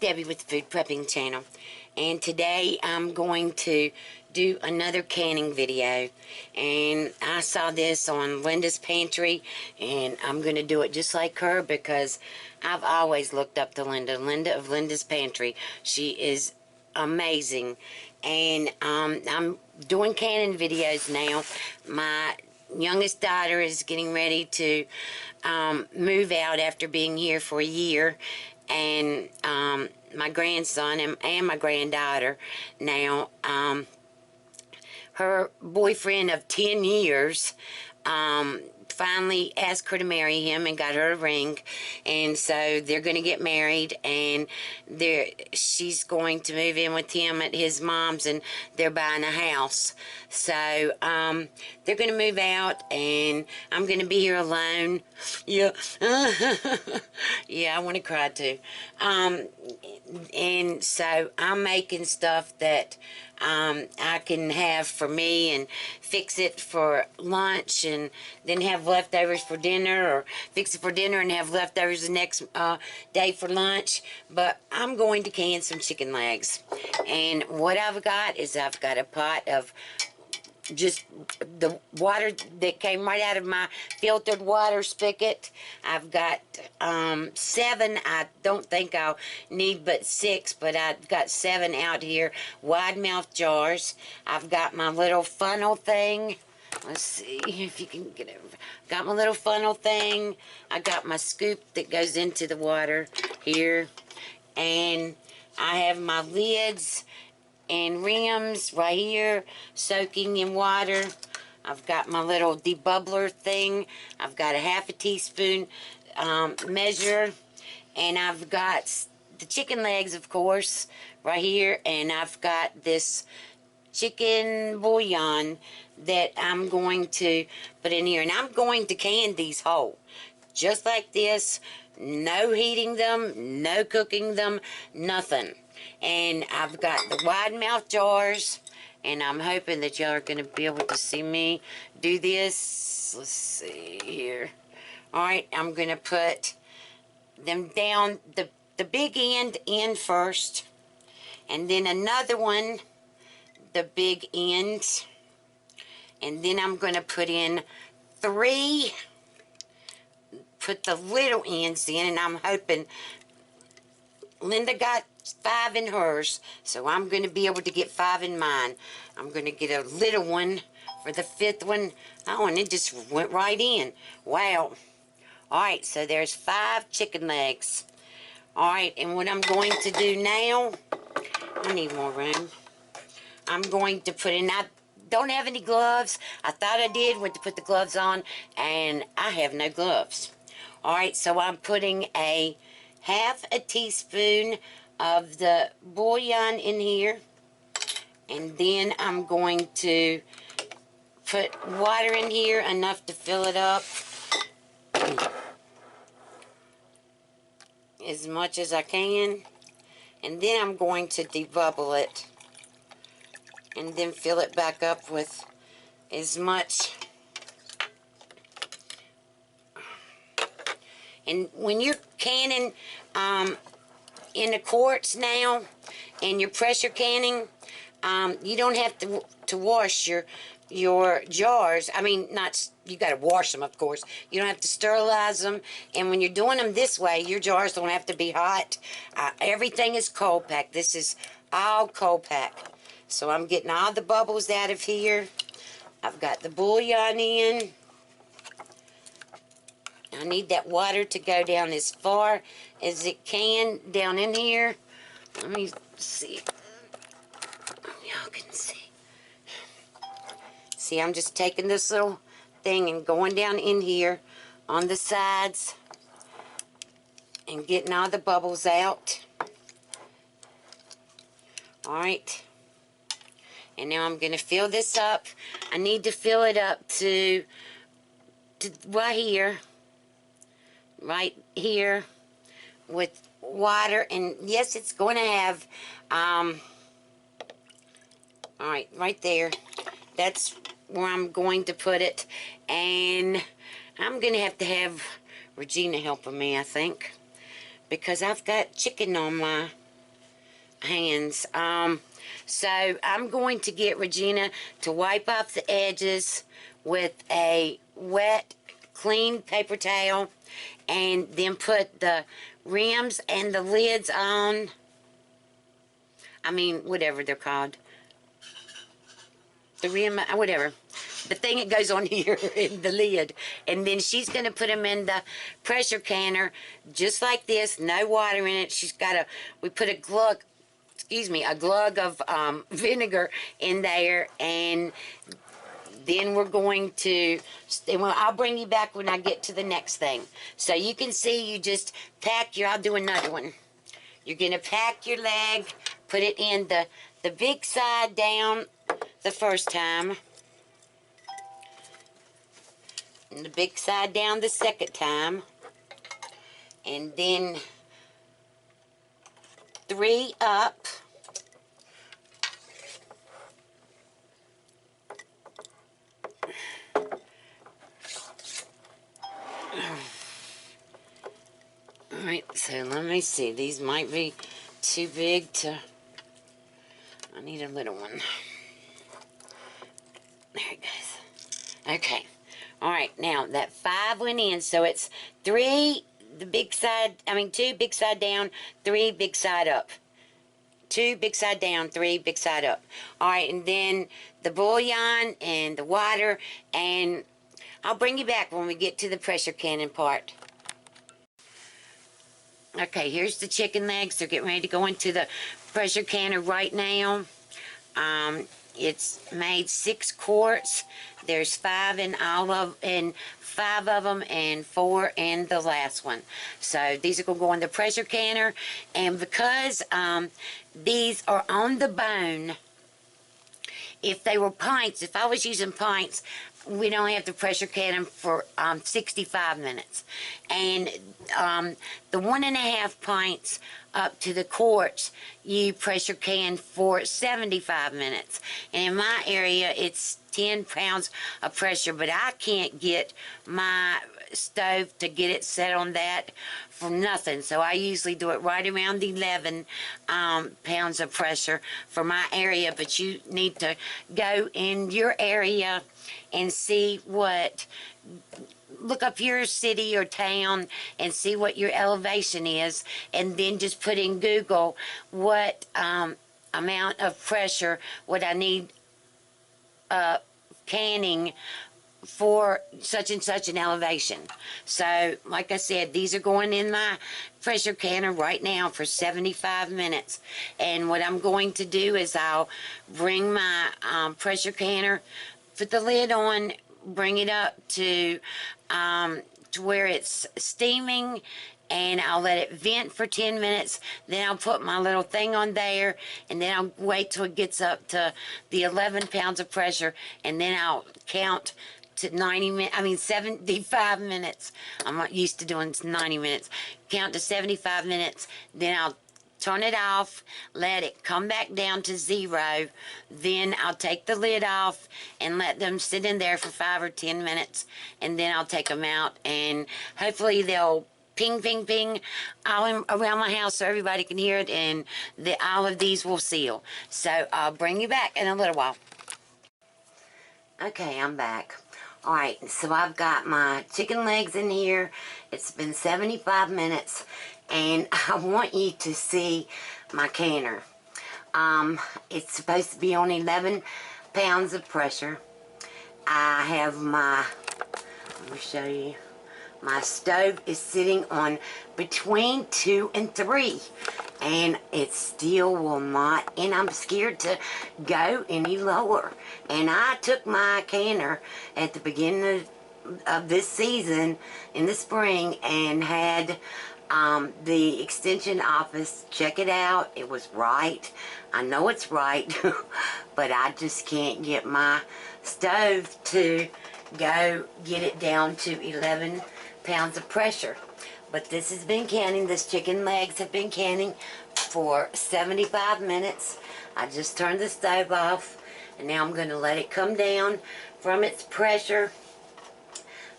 Debbie with the Food Prepping channel, and today I'm going to do another canning video. And I saw this on Linda's Pantry, and I'm going to do it just like her because I've always looked up to Linda of Linda's Pantry. She is amazing, and I'm doing canning videos now. My youngest daughter is getting ready to move out after being here for a year, and my grandson and my granddaughter now, her boyfriend of 10 years finally asked her to marry him and got her a ring, and so they're going to get married, and she's going to move in with him at his mom's, and they're buying a house. So they're going to move out, and I'm going to be here alone. Yeah. Yeah, I want to cry too. And so I'm making stuff that I can have for me and fix it for lunch, and then have leftovers for dinner, or fix it for dinner and have leftovers the next day for lunch. But I'm going to can some chicken legs, and what I've got is I've got a pot of just the water that came right out of my filtered water spigot. I've got 7. I don't think I'll need but 6, but I've got 7 out here, wide mouth jars. I've got my little funnel thing. Let's see if you can get it. Got my little funnel thing. I got my scoop that goes into the water here, and I have my lids and rims right here soaking in water. I've got my little debubbler thing. I've got a ½ teaspoon measure, and I've got the chicken legs, of course, right here, and I've got this chicken bouillon that I'm going to put in here, and I'm going to can these whole, just like this. No heating them, no cooking them, nothing. And I've got the wide mouth jars, and I'm hoping that y'all are going to be able to see me do this. Let's see here. Alright, I'm going to put them down, the big end in first, and then another one, the big end, and then I'm going to put in 3, put the little ends in, and I'm hoping Linda got 5 in hers, so I'm going to be able to get 5 in mine. I'm going to get a little one for the 5th one. Oh, and it just went right in. Wow. Alright, so there's 5 chicken legs. Alright, and what I'm going to do now, I need more room. I'm going to put in, I don't have any gloves. I thought I did, went to put the gloves on, and I have no gloves. Alright, so I'm putting a ½ teaspoon of the bouillon in here, and then I'm going to put water in here, enough to fill it up as much as I can, and then I'm going to debubble it and then fill it back up with as much. And when you're canning in the quarts now, and you're pressure canning, you don't have to wash your jars. I mean, not, you got to wash them, of course. You don't have to sterilize them. And when you're doing them this way, your jars don't have to be hot. Everything is cold packed. This is all cold packed. So I'm getting all the bubbles out of here. I've got the bouillon in. I need that water to go down as far as it can down in here. Let me see. Y'all can see. See, I'm just taking this little thing and going down in here on the sides and getting all the bubbles out. Alright. And now I'm going to fill this up. I need to fill it up to right here. Right here with water, and yes, it's going to have alright, right there, that's where I'm going to put it, and I'm going to have Regina helping me, I think, because I've got chicken on my hands. So I'm going to get Regina to wipe off the edges with a wet, clean paper towel, and then put the rims and the lids on. I mean, whatever they're called. The rim, whatever. The thing that goes on here in the lid. And then she's going to put them in the pressure canner just like this. No water in it. She's got we put a glug of vinegar in there, and then we're going to, I'll bring you back when I get to the next thing. So you can see, you just pack I'll do another one. You're going to pack your leg, put it in the big side down the first time, and the big side down the second time, and then 3 up. Alright, so let me see. These might be too big to... I need a little one. There it goes. Okay. Alright, now that 5 went in, so it's 2 big side down, 3 big side up. 2 big side down, 3 big side up. Alright, and then the bouillon and the water, and I'll bring you back when we get to the pressure cannon part. Okay, here's the chicken legs. They're getting ready to go into the pressure canner right now. It's made 6 quarts. There's 5 in all of, and 5 of them, and 4 in the last one. So these are going to go in the pressure canner, and because these are on the bone, if they were pints, if I was using pints, we'd only have to pressure can them for 65 minutes. And the 1.5 pints up to the quarts, you pressure can for 75 minutes. And in my area, it's 10 pounds of pressure, but I can't get my stove to get it set on that for nothing. So I usually do it right around 11 pounds of pressure for my area, but you need to go in your area and see look up your city or town and see what your elevation is, and then just put in Google what amount of pressure would I need canning for such and such an elevation. So like I said, these are going in my pressure canner right now for 75 minutes. And what I'm going to do is I'll bring my pressure canner, put the lid on, bring it up to where it's steaming, and I'll let it vent for 10 minutes. Then I'll put my little thing on there, and then I'll wait till it gets up to the 11 pounds of pressure, and then I'll count to 75 minutes. I'm not used to doing 90 minutes. Count to 75 minutes, then I'll turn it off, let it come back down to 0. Then I'll take the lid off and let them sit in there for 5 or 10 minutes, and then I'll take them out, and hopefully they'll ping, ping, ping all around my house so everybody can hear it, and all of these will seal. So I'll bring you back in a little while. Okay, I'm back. Alright, so I've got my chicken legs in here. It's been 75 minutes, and I want you to see my canner. It's supposed to be on 11 pounds of pressure. I have let me show you. My stove is sitting on between 2 and 3, and it still will not, and I'm scared to go any lower. And I took my canner at the beginning of this season in the spring and had the extension office check it out. It was right. I know it's right, but I just can't get my stove to go get it down to 11 pounds of pressure. But this has been canning. This chicken legs have been canning for 75 minutes. I just turned the stove off, and now I'm going to let it come down from its pressure.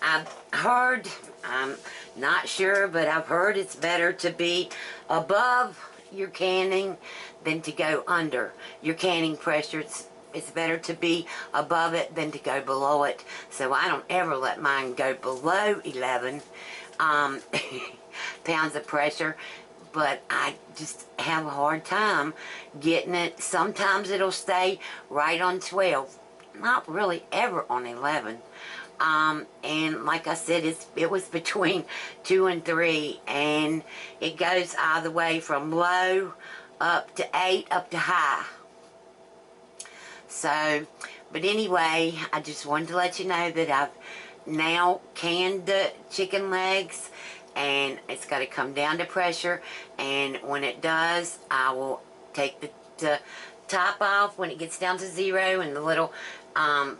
I've heard, I'm not sure, but I've heard it's better to be above your canning than to go under your canning pressure. It's better to be above it than to go below it. So I don't ever let mine go below 11 pounds of pressure. But I just have a hard time getting it. Sometimes it'll stay right on 12. Not really ever on 11. And like I said, it was between 2 and 3. And it goes all the way from low up to 8, up to high. So, but anyway, I just wanted to let you know that I've now canned the chicken legs, and it's got to come down to pressure, and when it does, I will take the top off when it gets down to 0 and the little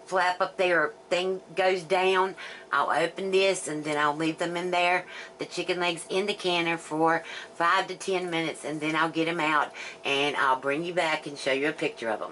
flap up there thing goes down. I'll open this and then I'll leave them in there, the chicken legs in the canner, for 5 to 10 minutes, and then I'll get them out and I'll bring you back and show you a picture of them.